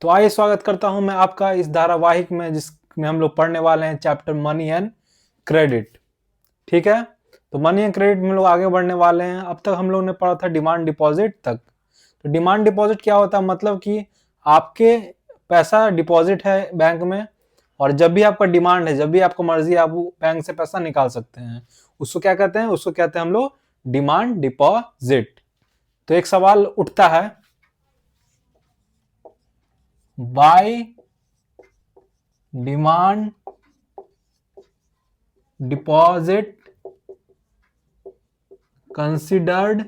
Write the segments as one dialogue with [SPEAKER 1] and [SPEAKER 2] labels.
[SPEAKER 1] तो आइए स्वागत करता हूं मैं आपका इस धारावाहिक में जिसमें हम लोग पढ़ने वाले हैं चैप्टर मनी एंड क्रेडिट। ठीक है, तो मनी एंड क्रेडिट में लोग आगे बढ़ने वाले हैं। अब तक हम लोग ने पढ़ा था डिमांड डिपॉजिट तक। तो डिमांड डिपॉजिट क्या होता है, मतलब कि आपके पैसा डिपॉजिट है बैंक में और जब भी आपका डिमांड है, जब भी आपको मर्जी आप बैंक से पैसा निकाल सकते हैं। उसको क्या कहते हैं, उसको कहते हैं हम लोग डिमांड डिपॉजिट। तो एक सवाल उठता है, by demand deposit considered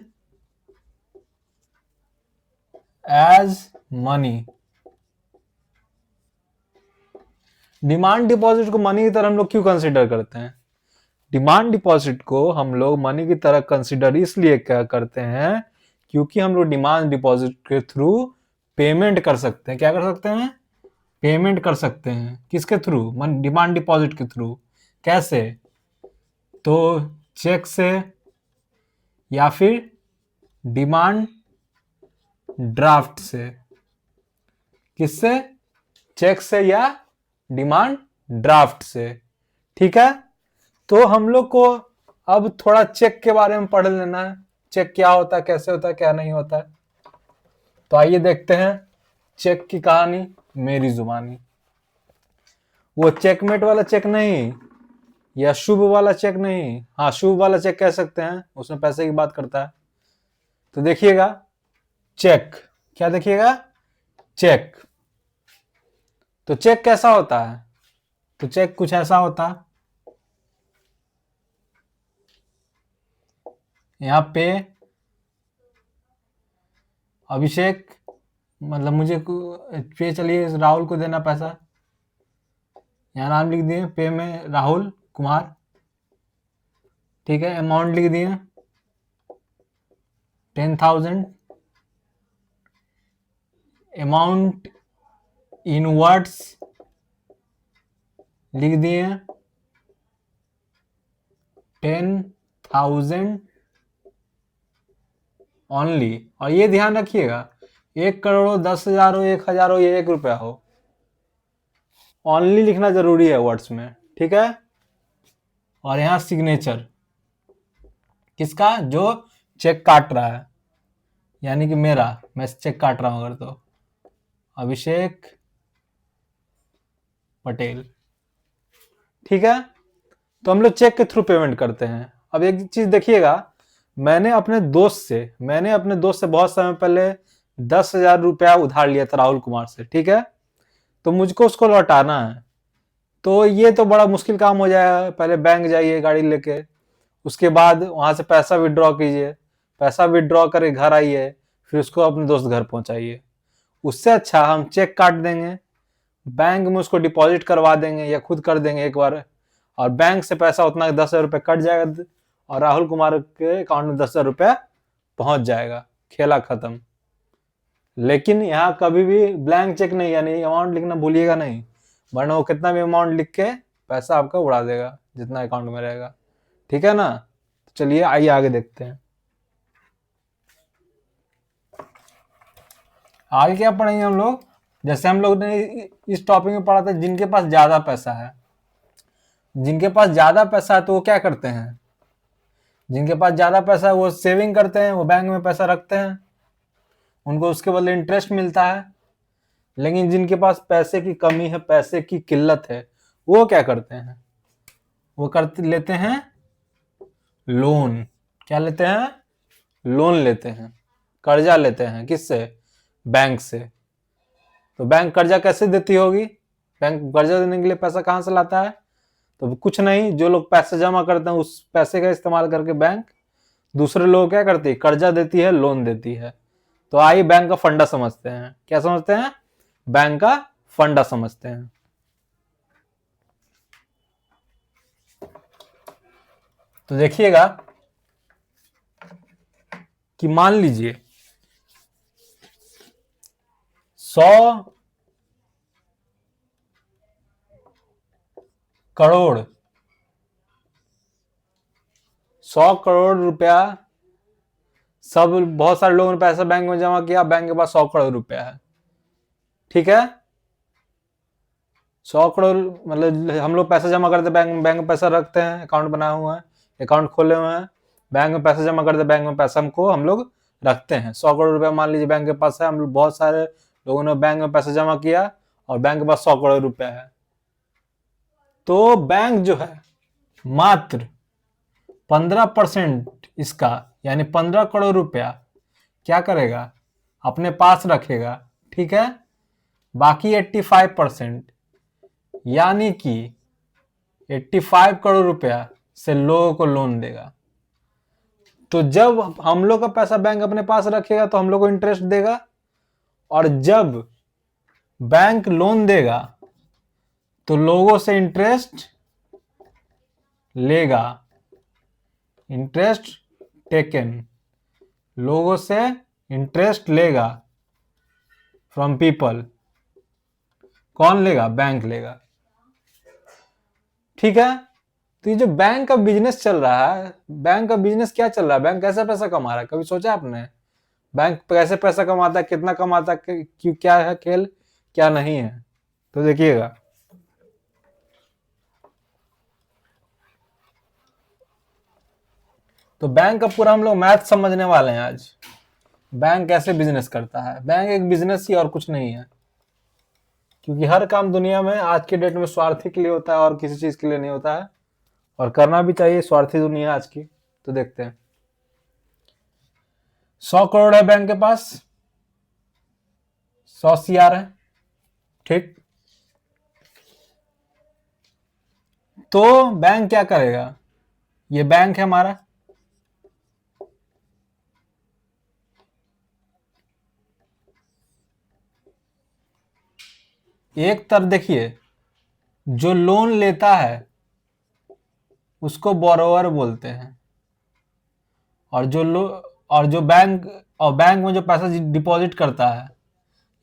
[SPEAKER 1] as money. Demand deposit को मनी की तरह हम लोग क्यों कंसिडर करते हैं? डिमांड डिपॉजिट को हम लोग मनी की तरह कंसिडर इसलिए क्या करते हैं क्योंकि हम लोग डिमांड डिपॉजिट के थ्रू पेमेंट कर सकते हैं। क्या कर सकते हैं? पेमेंट कर सकते हैं। किसके थ्रू? डिमांड डिपॉजिट के थ्रू। कैसे? तो चेक से या फिर डिमांड ड्राफ्ट से। किससे? चेक से या डिमांड ड्राफ्ट से। ठीक है, तो हम लोग को अब थोड़ा चेक के बारे में पढ़ लेना है। चेक क्या होता है, कैसे होता है, क्या नहीं होता है। तो आइए देखते हैं चेक की कहानी मेरी जुबानी। वो चेकमेट वाला चेक नहीं या शुभ वाला चेक नहीं। हाँ, शुभ वाला चेक कह सकते हैं, उसमें पैसे की बात करता है। तो देखिएगा चेक, क्या देखिएगा? चेक। तो चेक कैसा होता है? तो चेक कुछ ऐसा होता है, यहाँ पे अभिषेक, मतलब मुझे पे चलिए राहुल को देना पैसा। यहाँ नाम लिख दिए, पे में राहुल कुमार। ठीक है, अमाउंट लिख दिए 10,000। अमाउंट इन वर्ड्स लिख दिए 10,000 ओनली। और ये ध्यान रखिएगा, 1 करोड़ हो, 10,000 हो, 1,000 हो या 1 रुपया हो, ओनली लिखना जरूरी है वर्ड्स में। ठीक है, और यहाँ सिग्नेचर किसका? जो चेक काट रहा है, यानी कि मेरा, मैं चेक काट रहा हूं अगर तो अभिषेक पटेल। ठीक है, तो हम लोग चेक के थ्रू पेमेंट करते हैं। अब एक चीज देखिएगा, मैंने अपने दोस्त से बहुत समय पहले 10,000 रुपया उधार लिया था राहुल कुमार से। ठीक है, तो मुझको उसको लौटाना है। तो ये तो बड़ा मुश्किल काम हो जाएगा। पहले बैंक जाइए गाड़ी लेके, उसके बाद वहां से पैसा विड्रॉ कीजिए, पैसा विड्रॉ करके घर आइए, फिर उसको अपने दोस्त घर पहुंचाइए। उससे अच्छा हम चेक काट देंगे, बैंक में उसको डिपॉजिट करवा देंगे या खुद कर देंगे एक बार, और बैंक से पैसा उतना 10,000 रुपये कट जाएगा और राहुल कुमार के अकाउंट में 10,000 रुपया पहुंच जाएगा। खेला खत्म। लेकिन यहाँ कभी भी ब्लैंक चेक नहीं, यानी अमाउंट लिखना भूलिएगा नहीं, वरना वो कितना भी अमाउंट लिख के पैसा आपका उड़ा देगा जितना अकाउंट में रहेगा। ठीक है ना? तो चलिए आइए आगे देखते हैं आगे क्या पढ़ेंगे हम लोग। जैसे हम लोग ने इस टॉपिक में पढ़ा था, जिनके पास ज्यादा पैसा है, जिनके पास ज्यादा पैसा है तो वो क्या करते हैं? जिनके पास ज्यादा पैसा है वो सेविंग करते हैं, वो बैंक में पैसा रखते हैं, उनको उसके बदले इंटरेस्ट मिलता है। लेकिन जिनके पास पैसे की कमी है, पैसे की किल्लत है, वो क्या करते हैं? वो करते लेते हैं लोन। क्या लेते हैं? लोन लेते हैं, कर्जा लेते हैं। किससे? बैंक से। तो बैंक कर्जा कैसे देती होगी? बैंक कर्जा देने के लिए पैसा कहां से लाता है? तो कुछ नहीं, जो लोग पैसे जमा करते हैं उस पैसे का इस्तेमाल करके बैंक दूसरे लोग क्या करती है? कर्जा देती है, लोन देती है। तो आइए बैंक का फंडा समझते हैं। क्या समझते हैं? बैंक का फंडा समझते हैं। तो देखिएगा कि मान लीजिए 100 करोड़, 100 करोड़ रुपया, सब बहुत सारे लोगों ने पैसा बैंक में जमा किया, बैंक के पास 100 करोड़ रुपया है। ठीक है। 100 करोड़ मतलब हम लोग पैसा जमा करते बैंक, बैंक में पैसा रखते हैं, अकाउंट बनाया हुआ है, अकाउंट खोले हुए हैं, बैंक में पैसा जमा करते, बैंक में पैसा हमको हम लोग रखते हैं। 100 करोड़ रुपया मान लीजिए बैंक के पास है, हम लोग बहुत सारे लोगों ने बैंक में पैसा जमा किया और बैंक के पास 100 करोड़ रुपया है, तो बैंक जो है मात्र 15% इसका यानी 15 करोड़ रुपया क्या करेगा, अपने पास रखेगा, ठीक है। बाकी 85% यानी कि 85 करोड़ रुपया से लोगों को लोन देगा। तो जब हम लोग का पैसा बैंक अपने पास रखेगा तो हम लोग को इंटरेस्ट देगा, और जब बैंक लोन देगा तो लोगों से इंटरेस्ट लेगा। इंटरेस्ट टेकन, लोगों से इंटरेस्ट लेगा फ्रॉम पीपल। कौन लेगा? बैंक लेगा, ठीक है। तो ये जो बैंक का बिजनेस चल रहा है, बैंक का बिजनेस क्या चल रहा है, बैंक कैसे पैसा कमा रहा है, कभी सोचा आपने? बैंक कैसे पैसा कमाता है, कितना कमाता है, क्यों, क्या है खेल, क्या नहीं है? तो देखिएगा, तो बैंक का पूरा हम लोग मैथ समझने वाले हैं आज। बैंक कैसे बिजनेस करता है। बैंक एक बिजनेस ही और कुछ नहीं है, क्योंकि हर काम दुनिया में आज के डेट में स्वार्थी के लिए होता है और किसी चीज के लिए नहीं होता है, और करना भी चाहिए। स्वार्थी दुनिया आज की। तो देखते हैं, 100 करोड़ है बैंक के पास, 100 CR है, ठीक। तो बैंक क्या करेगा, ये बैंक है हमारा, एक तरफ देखिए, जो लोन लेता है उसको बोरोवर बोलते हैं, और जो बैंक में जो पैसा डिपॉजिट करता है,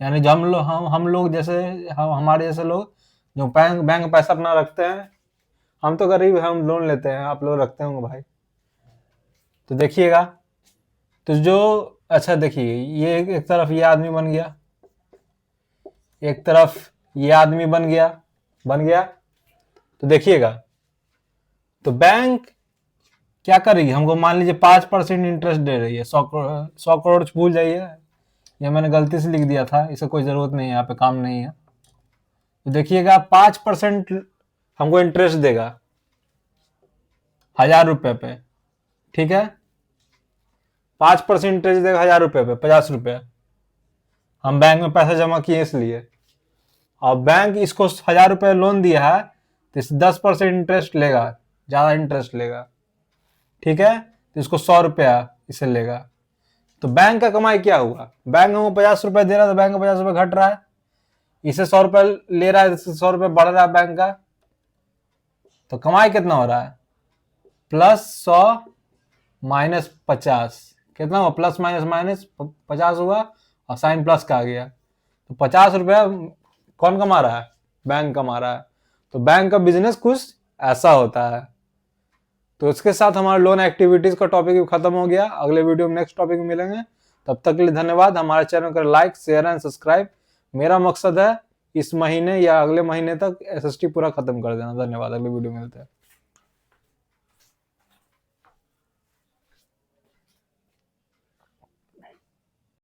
[SPEAKER 1] यानी जो हम लोग जैसे हमारे जैसे लोग जो बैंक में पैसा अपना रखते हैं, हम तो गरीब हैं, हम लोन लेते हैं, आप लोग रखते होंगे भाई। तो देखिएगा, तो जो अच्छा देखिए, ये एक तरफ ये आदमी बन गया, एक तरफ ये आदमी बन गया। तो देखिएगा, तो बैंक क्या कर रही है, हमको मान लीजिए 5% इंटरेस्ट दे रही है। 100 करोड़ भूल जाइए, ये मैंने गलती से लिख दिया था, इसे कोई जरूरत नहीं है, यहाँ पे काम नहीं है। तो देखिएगा 5% हमको इंटरेस्ट देगा 1000 रुपये पे, ठीक है। 5% इंटरेस्ट देगा 1000 रुपये पे, 50 रुपये हम बैंक में पैसा जमा किए इसलिए, और बैंक इसको 1000 रुपये लोन दिया है तो इस 10% इंटरेस्ट लेगा, ज्यादा इंटरेस्ट लेगा, ठीक है। तो इसको 100 रुपया इसे लेगा। तो बैंक का कमाई क्या हुआ, बैंक में 50 रुपए दे रहा है तो बैंक का 50 रुपए घट रहा है, इसे 100 रुपए ले रहा है, इससे 100 रुपए बढ़ रहा है बैंक का। तो कमाई कितना हो रहा है, +100 -50 कितना हुआ, प्लस माइनस माइनस 50 हुआ, और साइन प्लस का आ गया। तो 50 रुपया कौन कमा रहा है, बैंक कमा रहा है। तो बैंक का बिजनेस कुछ ऐसा होता है। तो इसके साथ हमारा लोन एक्टिविटीज का टॉपिक भी खत्म हो गया। अगले वीडियो में नेक्स्ट टॉपिक में मिलेंगे, तब तक के लिए धन्यवाद। हमारे चैनल को लाइक, शेयर एंड सब्सक्राइब। मेरा मकसद है इस महीने या अगले महीने तक SST पूरा खत्म कर देना। धन्यवाद, अगले वीडियो में मिलते हैं।